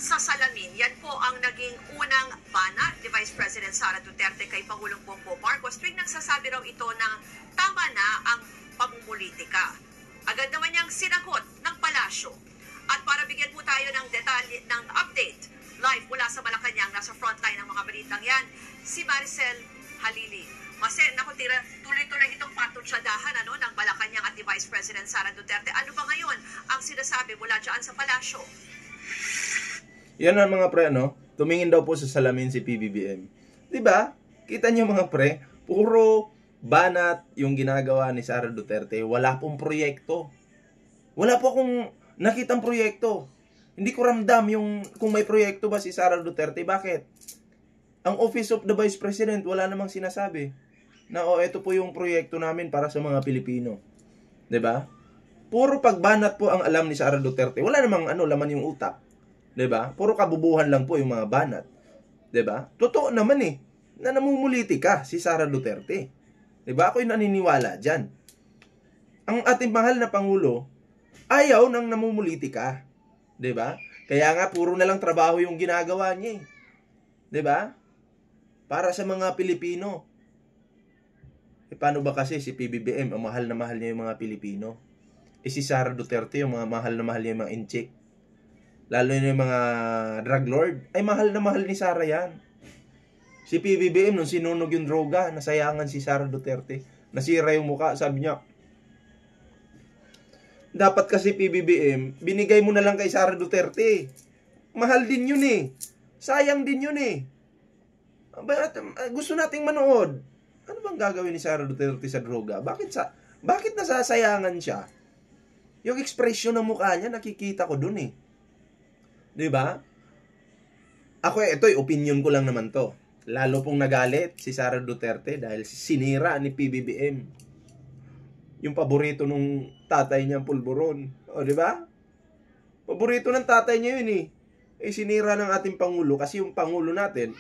sa salamin. Yan po ang naging unang banat ni Vice President Sara Duterte kay Pangulong Bongbong Marcos tuwing nagsasabi raw ito na tama na ang pamumulitika. Agad naman niyang sinagot ng palasyo. At para bigyan po tayo ng detalye ng update, live mula sa Malacanang, nasa frontline ng mga balitang yan, si Maricel Halili. Masen, naku, tuloy-tuloy itong patutsadahan ng Malacanang at ni Vice President Sara Duterte. Ano ba ngayon ang sinasabi mula dyan sa palasyo? Yan ang mga pre, tumingin daw po sa salamin si PBBM. Diba? Kita niyo mga pre, puro banat yung ginagawa ni Sara Duterte. Wala pong proyekto. Wala po akong nakitang proyekto. Hindi ko ramdam yung kung may proyekto ba si Sara Duterte. Bakit? Ang Office of the Vice President, wala namang sinasabi na ito po yung proyekto namin para sa mga Pilipino. 'Di ba? Puro pagbanat po ang alam ni Sara Duterte. Wala namang laman yung utak. 'Di ba? Puro kabubuhan lang po yung mga banat. 'Di ba? Totoo naman na namumulitika si Sara Duterte. 'Di ba? Ako'y naniniwala diyan. Ang ating mahal na pangulo ayaw nang namumulitika. 'Di ba? Kaya nga puro na lang trabaho yung ginagawa niya. 'Di ba? Para sa mga Pilipino. Paano ba kasi si PBBM, ang mahal na mahal niya yung mga Pilipino? Si Sara Duterte, yung mga mahal na mahal niya yung mga inchik. Lalo yung mga drug lord, ay mahal na mahal ni Sara yan. Si PBBM, nung sinunog yung droga, nasayangan si Sara Duterte. Nasira yung mukha, sabi niya, dapat kasi PBBM, binigay mo na lang kay Sara Duterte. Mahal din yun Sayang din yun Gusto nating manood. Ano bang gagawin ni Sara Duterte sa droga? Bakit nasasayangan siya? Yung ekspresyon ng mukha niya, nakikita ko dun 'Di ba? Ako ito'y opinion ko lang naman to. Lalo pong nagalit si Sara Duterte dahil sinira ni PBBM yung paborito nung tatay niya, pulburon. O, 'di ba? Paborito ng tatay niya yun sinira ng ating pangulo kasi yung pangulo natin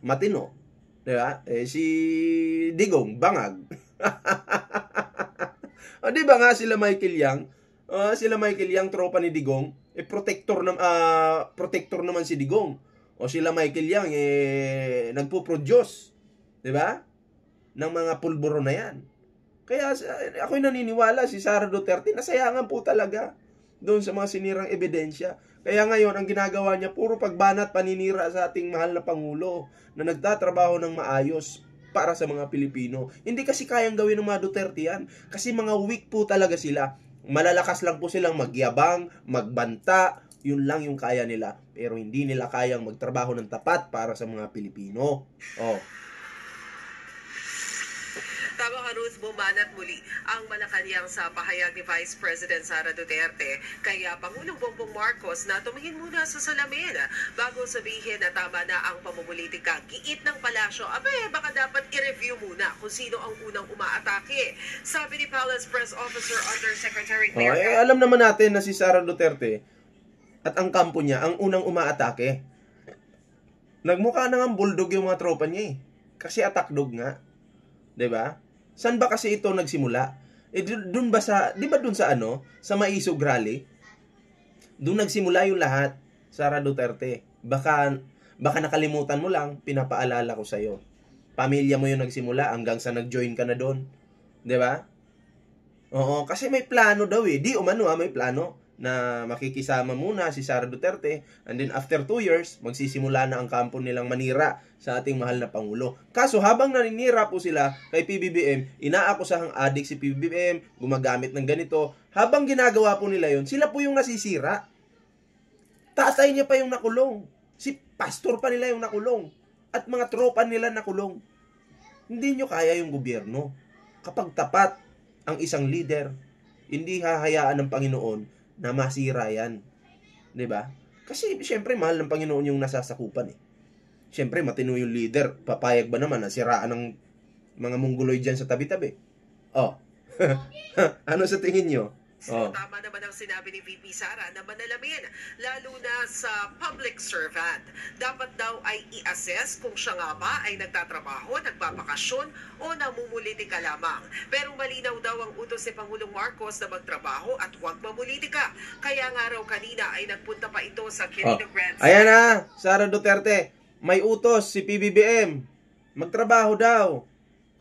matino. 'Di ba? Si Digong bangag. O, 'di ba nga sila Michael Yang? Sila Michael Yang tropa ni Digong, protector naman si Digong. O sila Michael Yang nagpo-produce, 'di ba? Ng mga pulburo na 'yan. Kaya ako'y naniniwala si Sara Duterte nasayangan po talaga doon sa mga sinirang ebidensya. Kaya ngayon, ang ginagawa niya, puro pagbanat, paninira sa ating mahal na Pangulo na nagtatrabaho ng maayos para sa mga Pilipino. Hindi kasi kayang gawin ng mga Duterte yan. Kasi mga weak po talaga sila. Malalakas lang po silang magyabang, magbanta. Yun lang yung kaya nila. Pero hindi nila kayang magtrabaho ng tapat para sa mga Pilipino. Tama ka, Ruth, bumanat muli ang Malacanang sa pahayag ni Vice President Sara Duterte kaya Pangulong Bongbong Marcos na tumingin muna sa salamin bago sabihin na tama na ang pamumulitika. Giit ng palasyo, baka dapat i-review muna kung sino ang unang umaatake. Sabi ni Palace Press Officer Undersecretary Claire. Alam naman natin na si Sara Duterte at ang kampo niya ang unang umaatake. Nagmukha na nga bulldog yung mga tropa niya Kasi attack dog nga. 'Di ba? Saan ba kasi ito nagsimula? Doon ba sa, 'di ba doon sa sa Maisog Rally? Doon nagsimula yung lahat, Sara Duterte. Baka nakalimutan mo lang, pinapaalala ko sa iyo. Pamilya mo yung nagsimula hanggang sa nag-join ka na doon. 'Di ba? Oo, kasi may plano daw Di umano may plano na makikisama muna si Sara Duterte and then after 2 years, magsisimula na ang kampo nilang manira sa ating mahal na Pangulo. Kaso habang naninira po sila kay PBBM, inaakusahang adik si PBBM, gumagamit ng ganito. Habang ginagawa po nila yon, sila po yung nasisira. Tatay niya pa yung nakulong. Si pastor pa nila yung nakulong. At mga tropa nila nakulong. Hindi nyo kaya yung gobyerno. Kapag tapat ang isang leader, hindi hahayaan ng Panginoon na masira yan. 'Di ba? Kasi siyempre mahal ng Panginoon yung nasasakupan Siyempre matino yung leader, papayag ba naman na siraan ng mga mongoloid dyan sa tabi-tabi? Ano sa tingin nyo? Oh. Tama naman ang sinabi ni VP Sara na manalamin, lalo na sa public servant. Dapat daw ay i-assess kung siya nga ba ay nagtatrabaho, nagpapakasyon o namumulitika lamang. Pero malinaw daw ang utos ni Pangulong Marcos na magtrabaho at huwag mamulitika. Kaya nga raw kanina ay nagpunta pa ito sa Quirino Grand. Ayan na, Sara Duterte, may utos si PBBM. Magtrabaho daw.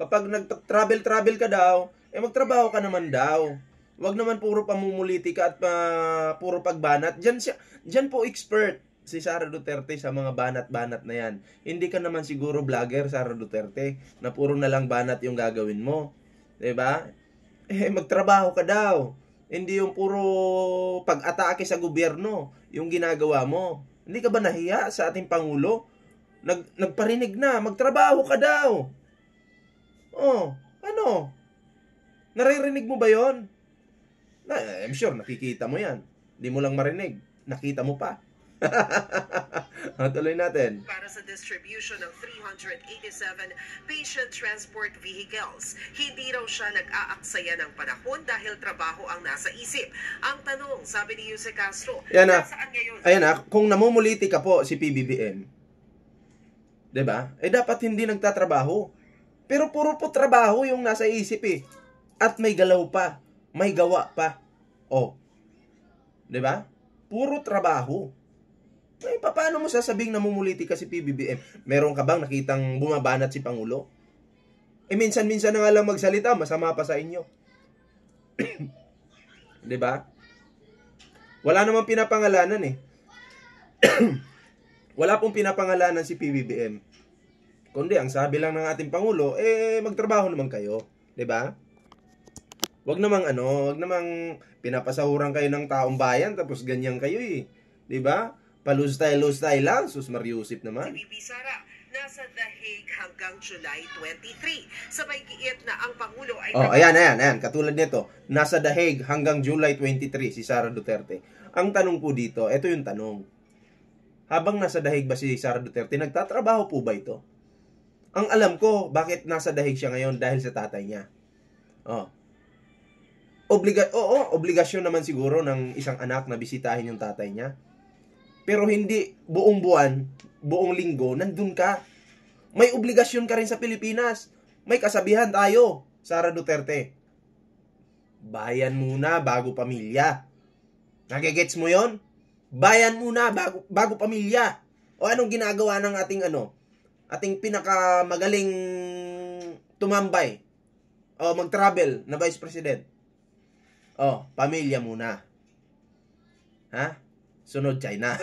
Kapag nag-travel ka daw, magtrabaho ka naman daw. Wag naman puro pamumulitika at puro pagbanat. Diyan po expert si Sara Duterte sa mga banat-banat na yan. Hindi ka naman siguro vlogger, Sara Duterte, na puro na lang banat yung gagawin mo. 'Di ba? Magtrabaho ka daw. Hindi yung puro pag-atake sa gobyerno yung ginagawa mo. Hindi ka ba nahiya sa ating Pangulo? Nagparinig na, magtrabaho ka daw. Oh, ano? Naririnig mo ba yon? I'm sure nakikita mo yan. Hindi mo lang marinig. Nakita mo pa. Tuloy natin. Para sa distribution ng 387 patient transport vehicles, hindi raw siya nag-aaksaya ng panahon dahil trabaho ang nasa isip. Ang tanong, sabi ni Jose Castro, nasaan ngayon? Ayan na, kung namumuliti ka po si PBBM, 'di ba? Dapat hindi nagtatrabaho. Pero puro po trabaho yung nasa isip eh. At may galaw pa. May gawa pa. Oh. 'Di ba? Puro trabaho. Paano mo sasabing namumuliti ka si PBBM? Meron ka bang nakitang bumabanat si Pangulo? Minsan-minsan na nga lang magsalita, masama pa sa inyo. 'Di ba? Wala namang pinapangalanan eh. Wala pong pinapangalanan si PBBM. Kundi ang sabi lang ng ating Pangulo, magtrabaho naman kayo, 'di ba? Wag namang pinapasahuran kayo ng taong bayan tapos ganyan kayo eh. 'Di ba? Palustay lang, sus Mariusip naman. Si VP Sara, nasa The Hague hanggang July 23. Sabay giit na ang Pangulo ay... Ayan. Katulad nito, nasa The Hague hanggang July 23 si Sara Duterte. Ang tanong po dito, ito yung tanong. Habang nasa The Hague ba si Sara Duterte, nagtatrabaho po ba ito? Ang alam ko, bakit nasa The Hague siya ngayon dahil sa tatay niya. Obligasyon naman siguro ng isang anak na bisitahin yung tatay niya. Pero hindi buong buwan, buong linggo, nandun ka. May obligasyon ka rin sa Pilipinas. May kasabihan tayo, Sara Duterte. Bayan muna bago pamilya. Nagigets mo yon? Bayan muna bago pamilya. O anong ginagawa ng ating pinakamagaling tumambay o mag-travel na Vice President? Pamilya muna. Ha? Sunod China.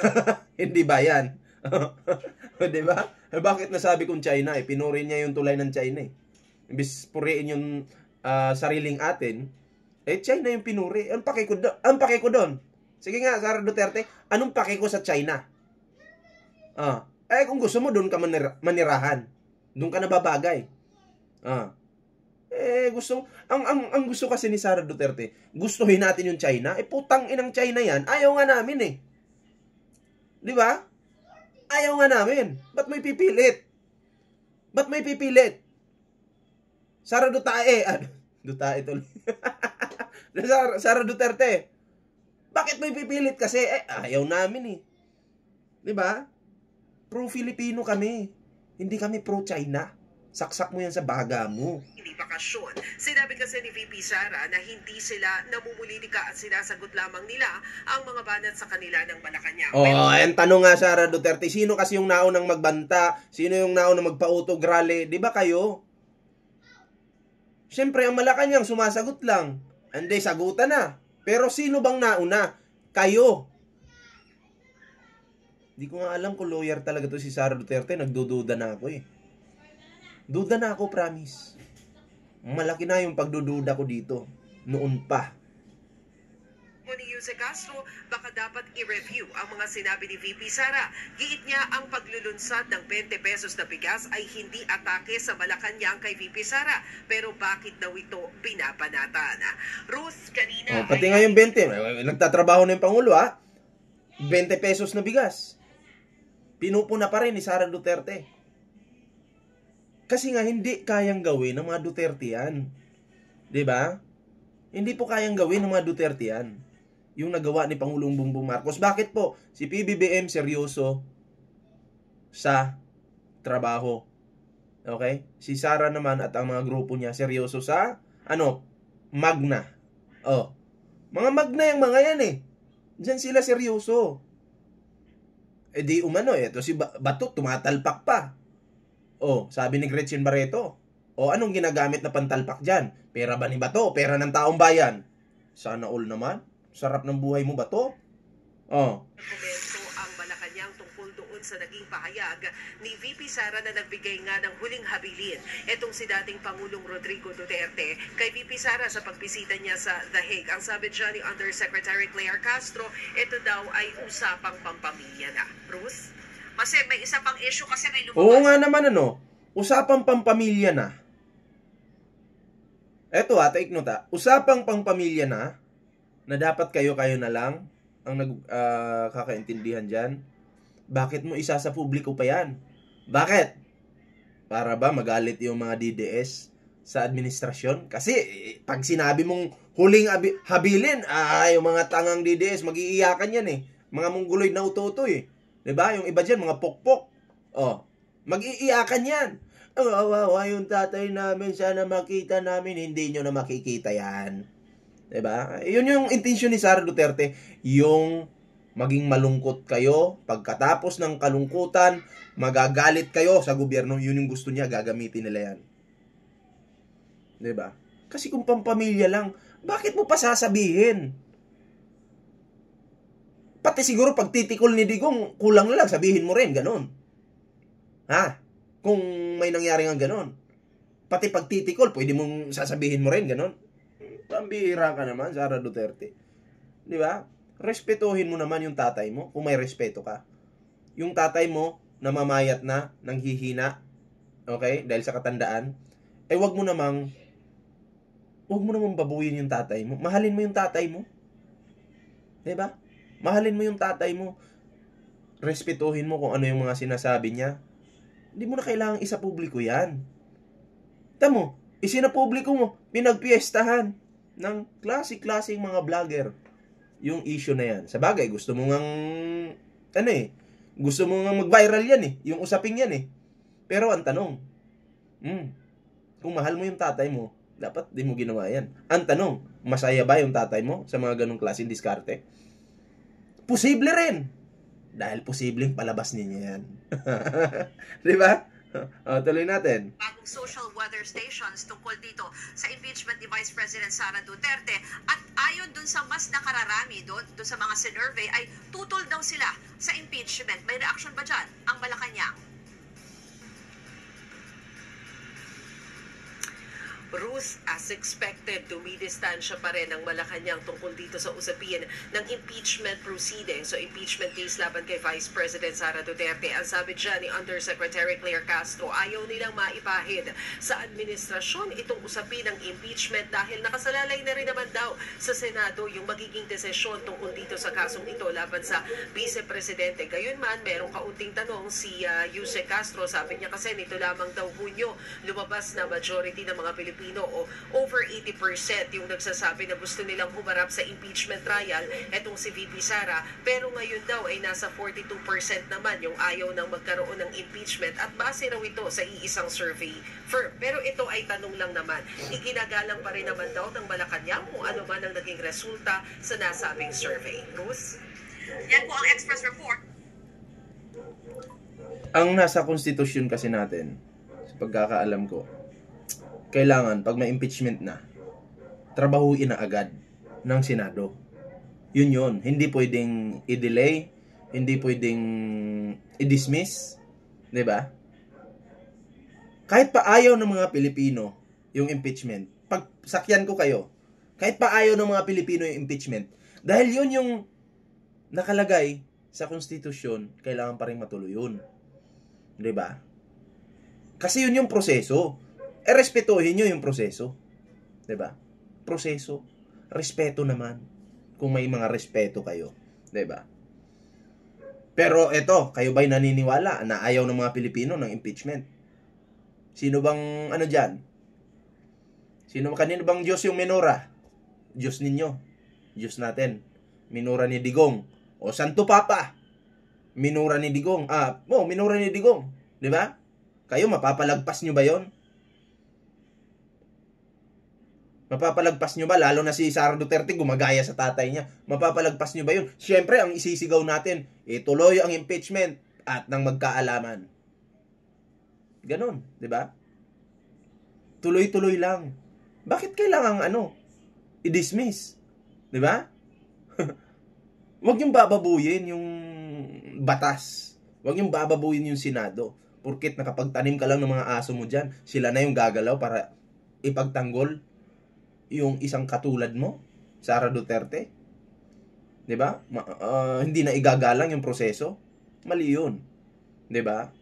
Hindi bayan. Di ba? Bakit nasabi kong China? Pinuri niya yung tulay ng China eh. Imbis puriin yung sariling atin, China yung pinuri. Ang pake ko doon. Sige nga, Sara Duterte, anong pake ko sa China? Kung gusto mo, doon ka manirahan. Doon ka nababagay. Ang gusto kasi ni Sara Duterte, gustuhin natin yung China. Putang inang China yan. Ayaw nga namin eh. Di ba? Ayaw nga namin. Ba't may pipilit? Sara Duterte. Sara Duterte. Bakit may pipilit kasi? Ayaw namin eh. Di ba? Pro-Filipino kami. Hindi kami pro-China. Saksak mo yan sa baga mo. Hindi bakasyon. Sinabi kasi ni VP Sara na hindi sila namumulitika at sinasagot lamang nila ang mga banat sa kanila ng Malacanang. Ayan tanong nga Sara Duterte, sino kasi yung naunang magbanta? Sino yung naunang magpautog rally? Di ba kayo? Siyempre ang Malacanang sumasagot lang. Hindi, sagutan na. Pero sino bang nauna? Kayo. Di ko nga alam kung lawyer talaga to si Sara Duterte. Nagdududa na ako eh. Duda na ako, promise. Malaki na yung pagdududa ko dito. Noon pa. Ni Jose Castro, baka dapat i-review ang mga sinabi ni VP Sara. Giit niya ang paglulunsad ng 20 pesos na bigas ay hindi atake sa Malacanang kay VP Sara. Pero bakit daw ito binabanatan? Ruth, kanina... Pati nga yung 20. Nagtatrabaho na yung Pangulo, 20 pesos na bigas. Pinupuna pa rin ni Sara Duterte. Kasi nga hindi kayang gawin ng mga Duterte yan. 'Di ba? Hindi po kayang gawin ng mga Duterte yan. Yung nagawa ni Pangulong Bongbong Marcos. Bakit po? Si PBBM seryoso sa trabaho. Okay? Si Sara naman at ang mga grupo niya seryoso sa magna. Oh. Mga magna yung mga yan eh. Diyan sila seryoso. Eh di umano ito si Bato tumatalpak pa. Oh, sabi ni Gretchen Barreto. O anong ginagamit na pantalpak diyan? Pera ba ni Bato? Pera ng taong bayan? Sana all naman. Sarap ng buhay mo, Bato. Oh. Komento ang Malacanang tungkol doon sa naging pahayag ni VP Sara na nagbigay nga ng huling habilin. Itong si dating Pangulong Rodrigo Duterte kay VP Sara sa pagbisita niya sa The Hague. Ang sabi dyan ni Undersecretary Claire Castro, ito daw ay usapang pampamilya na. Ruth? Kasi may isa pang issue kasi may lumabas. Oo nga naman usapang pampamilya na. Eto take note usapang pampamilya na dapat kayo na lang ang kakaintindihan dyan. Bakit mo isa sa publiko pa yan? Bakit? Para ba magalit yung mga DDS sa administrasyon? Kasi pag sinabi mong huling habilin, yung mga tangang DDS, mag-iiyakan yan eh. Mga mongoloid na utotoy. Diba? Yung iba dyan, mga pokpok. Oh, mag-iiyakan yan. Ang awawa yung tatay namin, sana makita namin, hindi nyo na makikita yan. Diba? Yun yung intensyon ni Sara Duterte, yung maging malungkot kayo, pagkatapos ng kalungkutan, magagalit kayo sa gobyerno, yun yung gusto niya, gagamitin nila yan. Diba? Kasi kung pampamilya lang, bakit mo pa sasabihin? Pati siguro pag titikol ni Digong, kulang na lang, sabihin mo rin, ganun. Ha? Kung may nangyari nga ganun. Pati pag titikol, pwede mong sasabihin mo rin, ganun. Pambihira ka naman, Sara Duterte. Di ba? Respetuhin mo naman yung tatay mo, kung may respeto ka. Yung tatay mo, namamayat na, nanghihina, okay, dahil sa katandaan, wag mo namang babuyin yung tatay mo. Mahalin mo yung tatay mo. Di ba? Mahalin mo yung tatay mo. Respetuhin mo kung ano yung mga sinasabi niya. Hindi mo na kailangang isa publiko yan. Tamo, isinapubliko mo, pinagpiestahan ng klase-klaseng mga vlogger yung issue na yan. Sa bagay, gusto mo ngang gusto mo ngang mag-viral yan yung usaping yan Pero ang tanong, kung mahal mo yung tatay mo, dapat di mo ginawa yan. Ang tanong, masaya ba yung tatay mo sa mga ganong klaseng diskarte? Posible rin. Dahil posibleng palabas ninyo yan. Di ba? Tuloy natin. Bagong social weather stations tungkol dito sa impeachment ni Vice President Sara Duterte. At ayon dun sa mas nakararami doon sa mga sinurvey ay tutol daw sila sa impeachment. May reaction ba dyan ang Malacanang? Ruth, as expected, dumidistansya pa rin ang Malacanang tungkol dito sa usapin ng impeachment proceeding. So, impeachment case laban kay Vice President Sara Duterte. Ang sabi dyan ni Undersecretary Claire Castro, ayaw nilang maipahid sa administrasyon itong usapin ng impeachment dahil nakasalalay na rin naman daw sa Senado yung magiging desisyon tungkol dito sa kasong ito laban sa Vice Presidente. Gayunman, merong kaunting tanong si Yuse Castro. Sabi niya kasi nito lamang daw Hunyo lumabas na majority ng mga Pilipino o over 80% yung nagsasabi na gusto nilang humarap sa impeachment trial etong si VP Sara, pero ngayon daw ay nasa 42% naman yung ayaw ng magkaroon ng impeachment at base raw ito sa iisang survey firm. Pero ito ay tanong lang naman. Iginagalang pa rin naman daw ng Malacanang kung ano man ang naging resulta sa nasabing survey. Ruth? Yan po ang Express Report. Ang nasa konstitusyon kasi natin, sa pagkakaalam ko, kailangan, pag may impeachment na, trabahuin na agad ng Senado. Yun. Hindi pwedeng i-delay, hindi pwedeng i-dismiss, di ba? Kahit pa ayaw ng mga Pilipino yung impeachment, pag sakyan ko kayo, kahit pa ayaw ng mga Pilipino yung impeachment, dahil yun yung nakalagay sa konstitusyon, kailangan pa rin matuloy yun. Di ba? Kasi yun yung proseso. Respetuhin nyo yung proseso. Diba? Proseso. Respeto naman. Kung may mga respeto kayo. Diba? Pero eto, kayo ba'y naniniwala na ayaw ng mga Pilipino ng impeachment? Sino bang dyan? Kanino bang Diyos yung minura? Diyos ninyo. Diyos natin. Minura ni Digong. O Santo Papa. Minura ni Digong. Minura ni Digong. Di ba? Kayo, mapapalagpas nyo ba yon? Mapapalagpas nyo ba? Lalo na si Sara Duterte, gumagaya sa tatay niya. Mapapalagpas nyo ba yun? Siyempre, ang isisigaw natin, tuloy ang impeachment at nang magkaalaman. Ganon, di ba? Tuloy-tuloy lang. Bakit kailangan i-dismiss? Di ba? Huwag yung bababuyin yung batas. Huwag yung bababuyin yung Senado. Porkit nakapagtanim ka lang ng mga aso mo dyan, sila na yung gagalaw para ipagtanggol yung isang katulad mo, Sara Duterte. 'Di ba? Hindi na igagalang yung proseso. Mali 'yun. 'Di ba?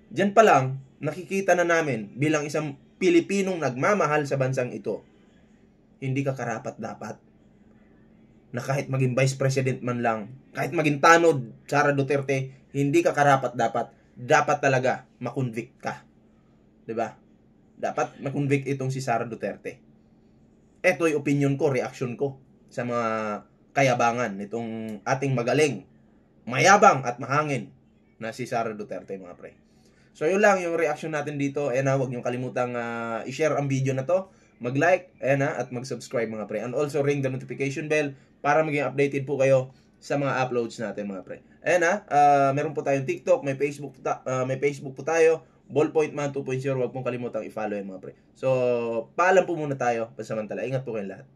Diyan pa lang nakikita na namin bilang isang Pilipinong nagmamahal sa bansang ito, hindi ka karapat-dapat na kahit maging vice president man lang, kahit maging tanod Sara Duterte, hindi ka karapat-dapat. Dapat talaga makonvict ka. 'Di ba? Dapat makonvict itong si Sara Duterte. Eto'y opinion ko, reaction ko sa mga kayabangan nitong ating magaling, mayabang at mahangin na si Sara Duterte, mga pre. So yun lang yung reaction natin dito. Huwag niyong kalimutang i-share ang video na to, mag-like, at mag-subscribe, mga pre. And also ring the notification bell para maging updated po kayo sa mga uploads natin, mga pre. Meron po tayong TikTok, may Facebook po tayo, Ballpoint Man 2.0, huwag pong kalimutang i-follow yan, mga pre. So, paalam po muna tayo. Pansamantala, ingat po kayong lahat.